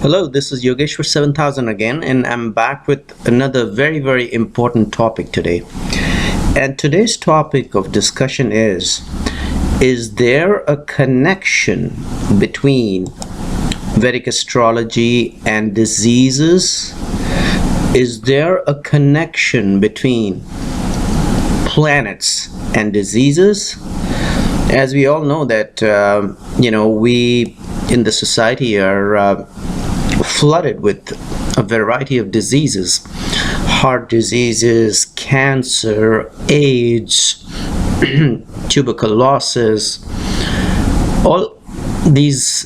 Hello, this is Yogeshwar 7000 again, and I'm back with another very important topic today. And today's topic of discussion is there a connection between Vedic astrology and diseases? Is there a connection between planets and diseases? As we all know that, we in the society are flooded with a variety of diseases: heart diseases, cancer, AIDS, tuberculosis. All these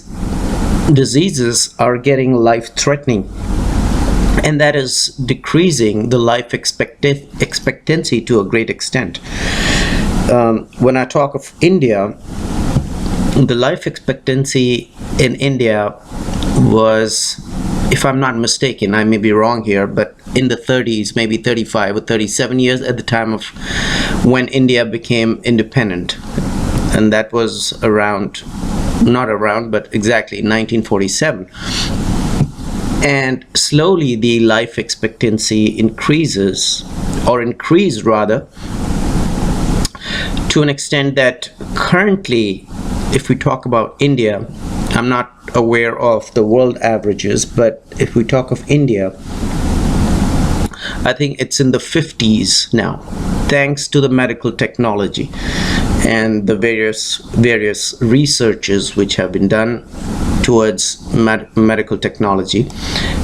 diseases are getting life-threatening, and that is decreasing the life expectancy to a great extent. When I talk of India, the life expectancy in India was, if I'm not mistaken, I may be wrong here, but in the 30s, maybe 35 or 37 years at the time of when India became independent. And that was but exactly 1947. And slowly the life expectancy increased rather, to an extent that currently, if we talk about India, I'm not aware of the world averages, but if we talk of India, I think it's in the 50s now, thanks to the medical technology and the various researches which have been done towards medical technology,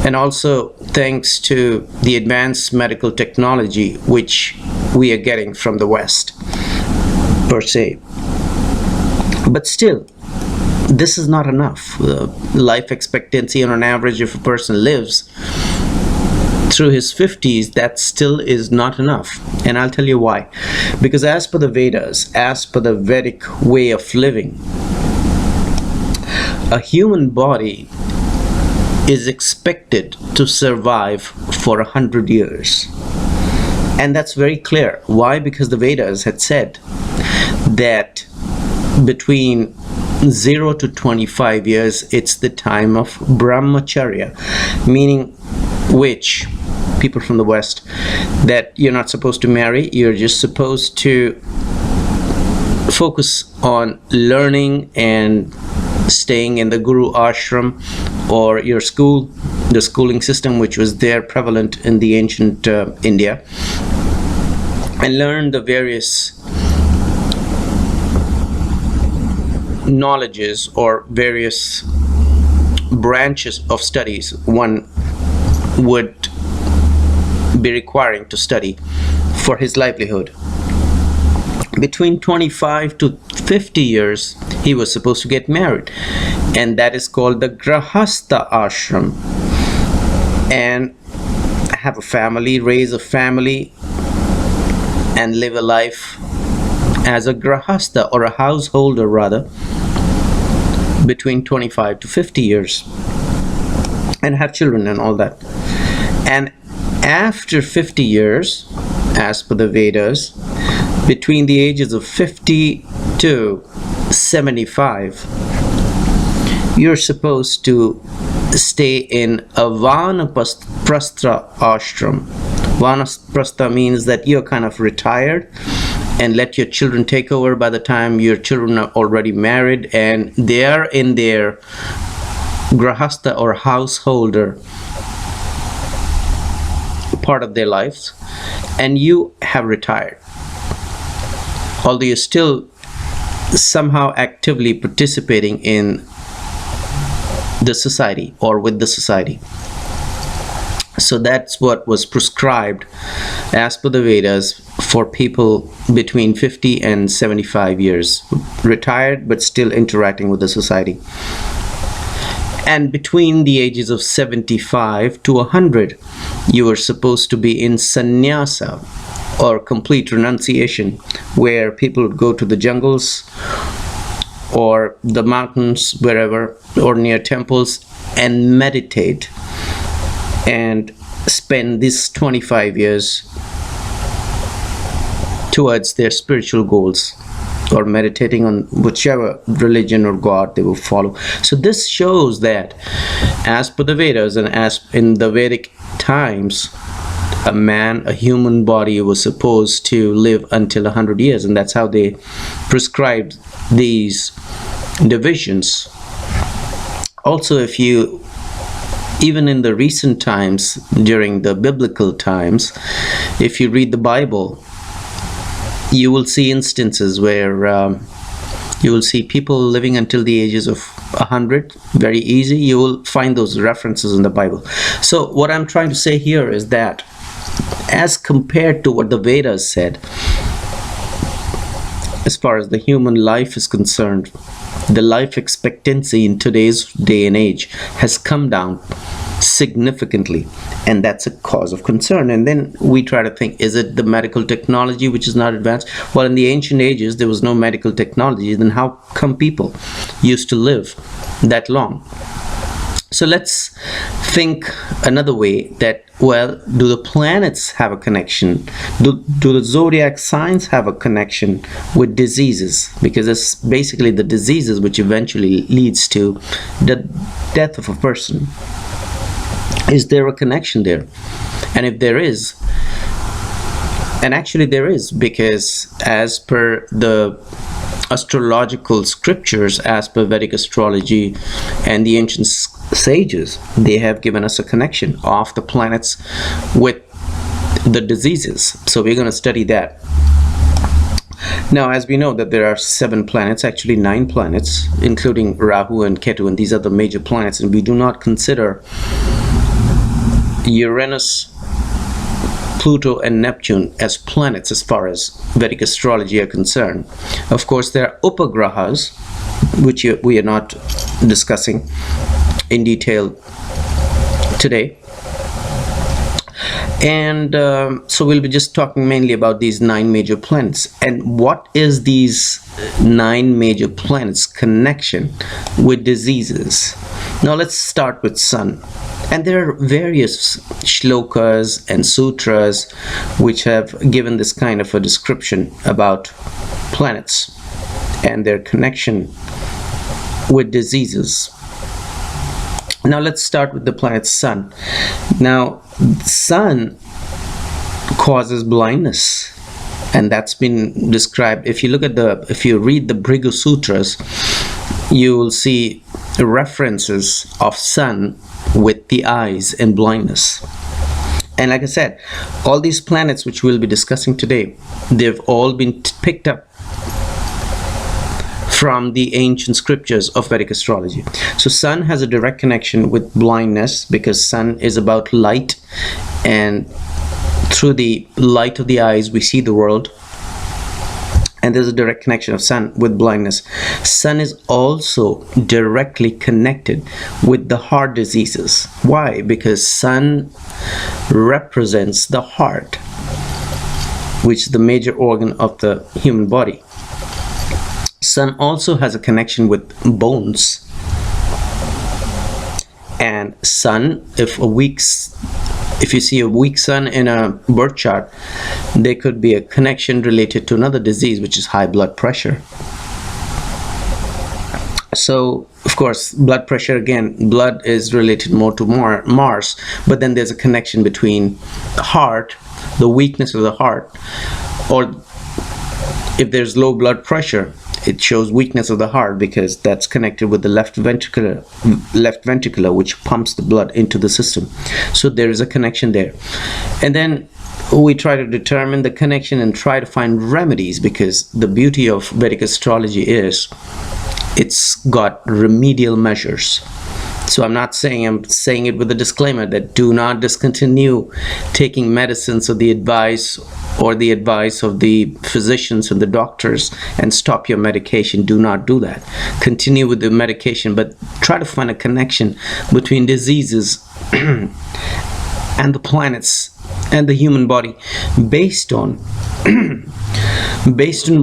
and also thanks to the advanced medical technology which we are getting from the West per se. But still, this is not enough. Life expectancy on an average, if a person lives through his 50s, that still is not enough. And I'll tell you why. Because as per the Vedas, as per the Vedic way of living, a human body is expected to survive for 100 years. And that's very clear. Why? Because the Vedas had said that between 0 to 25 years, it's the time of brahmacharya, meaning which people from the West, that you're not supposed to marry, you're just supposed to focus on learning and staying in the guru ashram or your school, the schooling system which was there prevalent in the ancient India, and learn the various knowledges or various branches of studies one would be requiring to study for his livelihood. Between 25 to 50 years, he was supposed to get married, and that is called the Grahastha ashram, and have a family, raise a family, and live a life as a Grahastha, or a householder rather, between 25 to 50 years, and have children and all that. And after 50 years, as per the Vedas, between the ages of 50 to 75, you're supposed to stay in a Vanaprastha ashram. Vanaprastha means that you're kind of retired and let your children take over by the time your children are already married and they are in their grahastha or householder part of their lives, and you have retired, although you're still somehow actively participating in the society or with the society. So that's what was prescribed as per the Vedas for people between 50 and 75 years, retired but still interacting with the society. And between the ages of 75 to 100, you were supposed to be in sannyasa, or complete renunciation, where people would go to the jungles or the mountains, wherever, or near temples, and meditate and spend these 25 years towards their spiritual goals. or meditating on whichever religion or god they will follow. So this shows that as per the Vedas and as in the Vedic times, a human body was supposed to live until 100 years, and that's how they prescribed these divisions. Also, even in the recent times, during the biblical times, if you read the Bible, you will see instances where you will see people living until the ages of 100, very easy. You will find those references in the Bible. So what I'm trying to say here is that as compared to what the Vedas said, as far as the human life is concerned, the life expectancy in today's day and age has come down significantly, and that's a cause of concern. And then we try to think, is it the medical technology which is not advanced? Well, in the ancient ages there was no medical technology. Then how come people used to live that long? So let's think another way, that, well, do the planets have a connection? Do the zodiac signs have a connection with diseases? Because it's basically the diseases which eventually leads to the death of a person. Is there a connection there? And if there is, and actually there is, because as per the astrological scriptures, as per Vedic astrology and the ancient sages, they have given us a connection of the planets with the diseases. So we're going to study that. Now, as we know that there are 7 planets, actually 9 planets, including Rahu and Ketu, and these are the major planets, and we do not consider Uranus, Pluto and Neptune as planets as far as Vedic astrology are concerned. Of course, there are upagrahas, which we are not discussing in detail today. And so we'll be just talking mainly about these 9 major planets. And what is these 9 major planets' connection with diseases? Now let's start with Sun. And there are various shlokas and sutras which have given this kind of a description about planets and their connection with diseases. Now let's start with the planet Sun. Now, Sun causes blindness, and that's been described. If you read the Bhrigu Sutras, you will see references of Sun with the eyes and blindness. And like I said, all these planets which we'll be discussing today, they've all been picked up from the ancient scriptures of Vedic astrology. So Sun has a direct connection with blindness, because Sun is about light, and through the light of the eyes we see the world. And there's a direct connection of Sun with blindness. Sun is also directly connected with the heart diseases. Why? Because Sun represents the heart, which is the major organ of the human body. Sun also has a connection with bones. And Sun, if you see a weak Sun in a birth chart, there could be a connection related to another disease, which is high blood pressure. So, of course, blood pressure, again, blood is related more to Mars, but then there's a connection between the heart, the weakness of the heart, or if there's low blood pressure, it shows weakness of the heart, because that's connected with the left ventricular, which pumps the blood into the system. So there is a connection there. And then we try to determine the connection and try to find remedies, because the beauty of Vedic astrology is it's got remedial measures. So I'm saying it with a disclaimer that do not discontinue taking medicines or the advice of the physicians and the doctors and stop your medication. Do not do that. Continue with the medication, but try to find a connection between diseases and the planets and the human body based on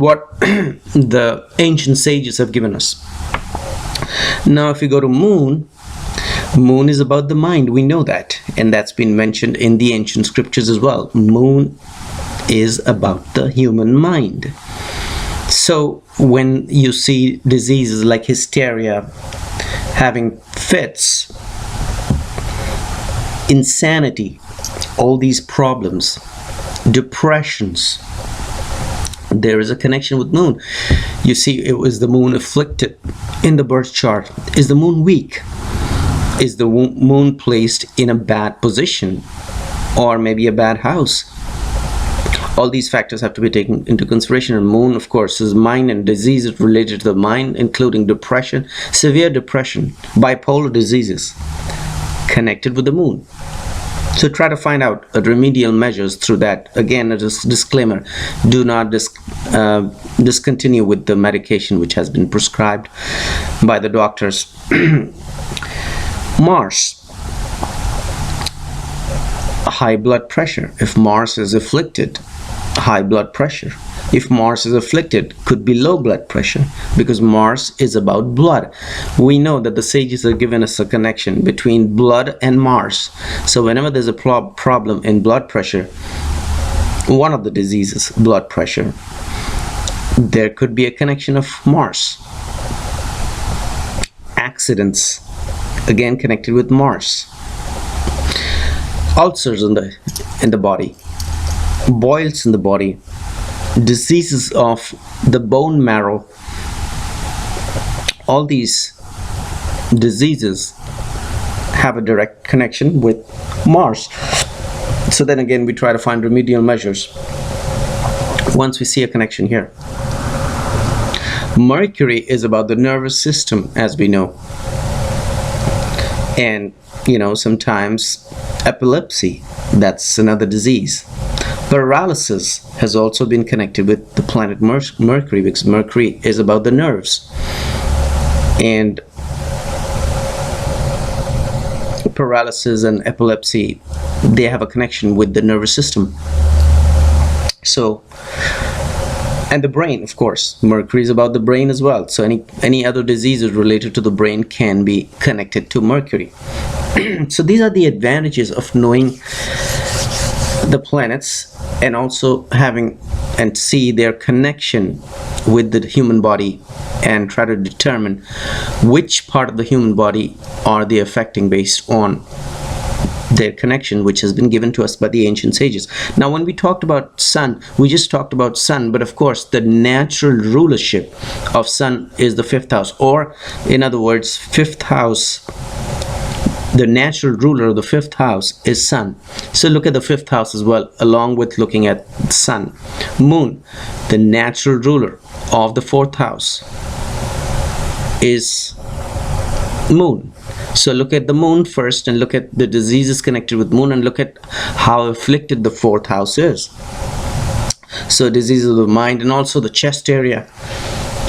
what the ancient sages have given us. Now, if you go to Moon is about the mind. We know that, and that's been mentioned in the ancient scriptures as well. Moon is about the human mind. So when you see diseases like hysteria, having fits, insanity, all these problems, depressions, there is a connection with moon. You see, it was the moon afflicted in the birth chart. Is the moon weak? Is the moon placed in a bad position, or maybe a bad house? All these factors have to be taken into consideration. And moon, of course, is mind and diseases related to the mind, including depression, severe depression, bipolar diseases, connected with the moon. So try to find out remedial measures through that. Again, a disclaimer, do not discontinue with the medication which has been prescribed by the doctors. Mars, high blood pressure. If Mars is afflicted, high blood pressure. If Mars is afflicted, could be low blood pressure, because Mars is about blood. We know that the sages have given us a connection between blood and Mars. So whenever there's a problem in blood pressure, one of the diseases, blood pressure, there could be a connection of Mars. Accidents, again connected with Mars. Ulcers in the body, boils in the body, diseases of the bone marrow. All these diseases have a direct connection with Mars. So then again, we try to find remedial measures once we see a connection here. Mercury is about the nervous system, as we know. And, sometimes epilepsy, that's another disease. Paralysis has also been connected with the planet Mercury, because Mercury is about the nerves. And paralysis and epilepsy, they have a connection with the nervous system. So, and the brain, of course. Mercury is about the brain as well. So any other diseases related to the brain can be connected to Mercury. So these are the advantages of knowing the planets, and also having and see their connection with the human body, and try to determine which part of the human body are they affecting based on their connection, which has been given to us by the ancient sages. Now, when we talked about sun, we just talked about sun, but of course the natural rulership of sun is the 5th house, or in other words, 5th house. The natural ruler of the 5th house is sun. So look at the 5th house as well, along with looking at sun. Moon, the natural ruler of the 4th house, is moon. So look at the moon first, and look at the diseases connected with moon, and look at how afflicted the 4th house is. So diseases of the mind, and also the chest area,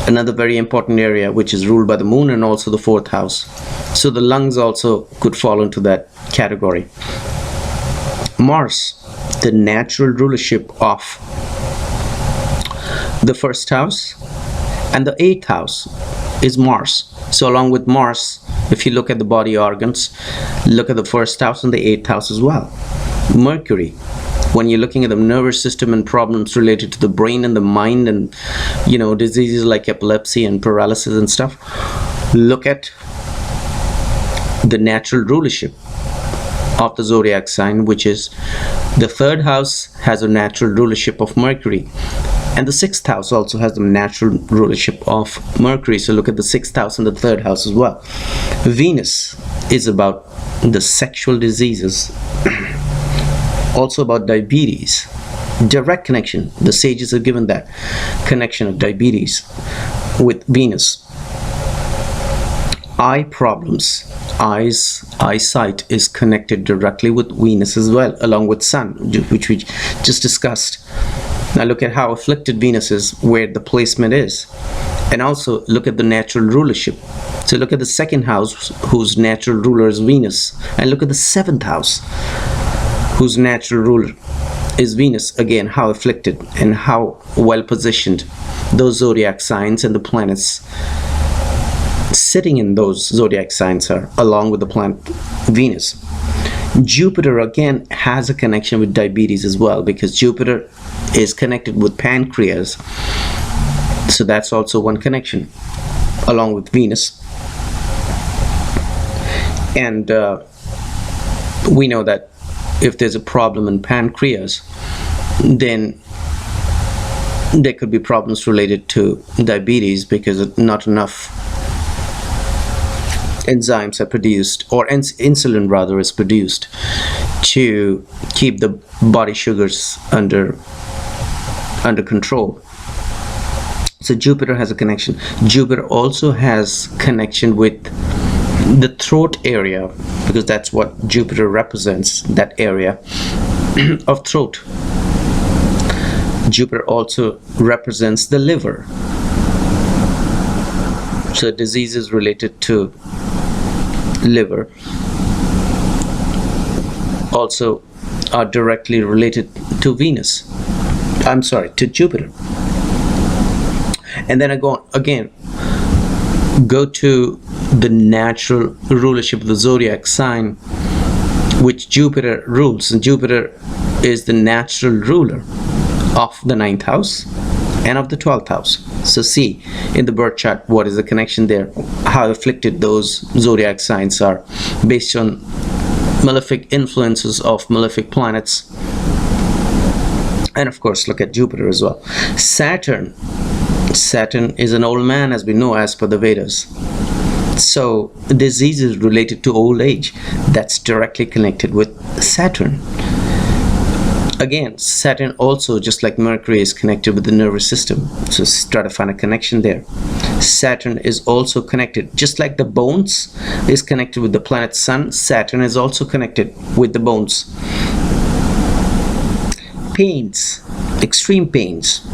another very important area which is ruled by the moon, and also the 4th house. So the lungs also could fall into that category. Mars, the natural rulership of the 1st house, and the 8th house is Mars. So along with Mars, if you look at the body organs, look at the 1st house and the 8th house as well. Mercury, when you're looking at the nervous system and problems related to the brain and the mind, and diseases like epilepsy and paralysis and stuff, look at the natural rulership of the zodiac sign, which is the 3rd house has a natural rulership of Mercury, and the 6th house also has the natural rulership of Mercury. So look at the 6th house and the 3rd house as well. Venus is about the sexual diseases, also about diabetes. Direct connection, the sages have given that connection of diabetes with Venus. Eye problems, eyesight is connected directly with Venus as well, along with sun, which we just discussed. Now look at how afflicted Venus is, where the placement is, and also look at the natural rulership. So look at the 2nd house, whose natural ruler is Venus, and look at the 7th house, whose natural ruler is Venus. Again, how afflicted and how well positioned those zodiac signs and the planets sitting in those zodiac signs are, along with the planet Venus. Jupiter again has a connection with diabetes as well, because Jupiter is connected with pancreas, So that's also one connection, along with Venus. And we know that if there's a problem in pancreas, then there could be problems related to diabetes, because not enough enzymes are produced, or insulin rather is produced, to keep the body sugars under control. So Jupiter has a connection. Jupiter also has connection with the throat area, because that's what Jupiter represents, that area of throat. Jupiter also represents the liver. So diseases related to liver also are directly related to to Jupiter. And then again go to the natural rulership of the zodiac sign which Jupiter rules. And Jupiter is the natural ruler of the 9th house and of the 12th house. So see in the birth chart what is the connection there, how afflicted those zodiac signs are based on malefic influences of malefic planets. And of course look at Jupiter as well. Saturn is an old man, as we know, as per the Vedas. So diseases related to old age, that's directly connected with Saturn. Again, Saturn also, just like Mercury, is connected with the nervous system. So try to find a connection there. Saturn is also connected, just like the bones is connected with the planet Sun, Saturn is also connected with the bones. Pains, extreme pains,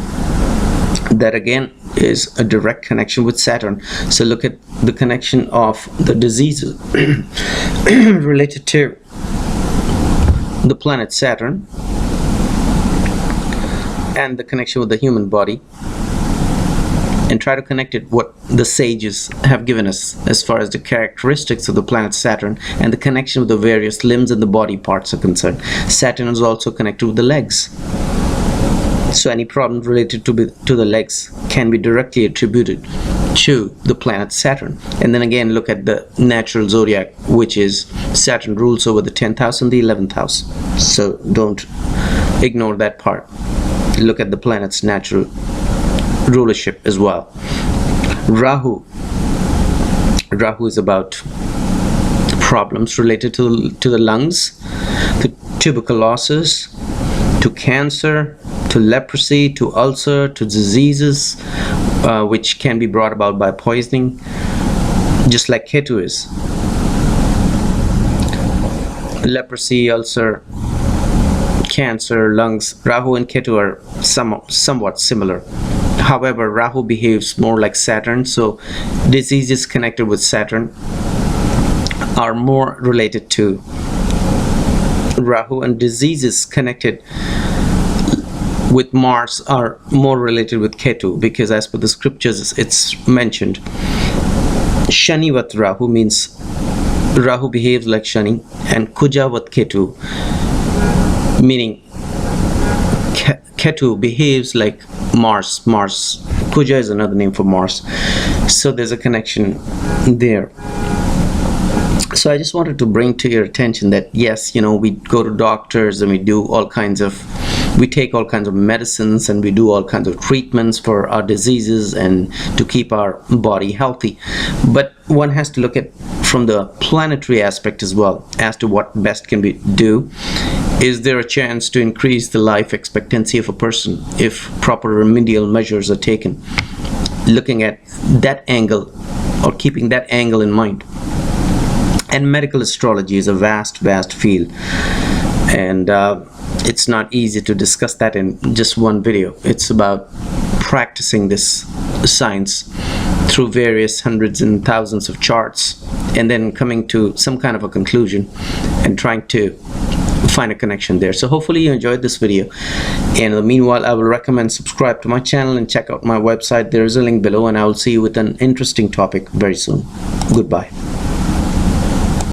that again is a direct connection with Saturn. So look at the connection of the diseases related to the planet Saturn and the connection with the human body, and try to connect it what the sages have given us as far as the characteristics of the planet Saturn and the connection with the various limbs and the body parts are concerned. Saturn is also connected with the legs. So any problem related to the legs can be directly attributed to the planet Saturn. And then again look at the natural zodiac, which is Saturn rules over the 10th house and the 11th house. So don't ignore that part. Look at the planet's natural rulership as well. Rahu is about problems related to the lungs, to tuberculosis, to cancer, to leprosy, to ulcer, to diseases which can be brought about by poisoning, just like Ketu is. Leprosy, ulcer, cancer, lungs, Rahu and Ketu are somewhat similar. However, Rahu behaves more like Saturn, so diseases connected with Saturn are more related to Rahu, and diseases connected with Mars are more related with Ketu, because as per the scriptures it's mentioned Shanivat Rahu, means Rahu behaves like Shani, and Kujavat Ketu, meaning Ketu behaves like Mars. Kuja is another name for Mars. So there's a connection there. So I just wanted to bring to your attention that yes, we go to doctors and we take all kinds of medicines and we do all kinds of treatments for our diseases and to keep our body healthy. But one has to look at from the planetary aspect as well as to what best can be do. Is there a chance to increase the life expectancy of a person if proper remedial measures are taken? Looking at that angle, or keeping that angle in mind. And medical astrology is a vast field, and it's not easy to discuss that in just one video. It's about practicing this science through various hundreds and thousands of charts, and then coming to some kind of a conclusion and trying to find a connection there. So hopefully you enjoyed this video, and in the meanwhile I will recommend subscribe to my channel and check out my website. There is a link below, and I will see you with an interesting topic very soon. Goodbye.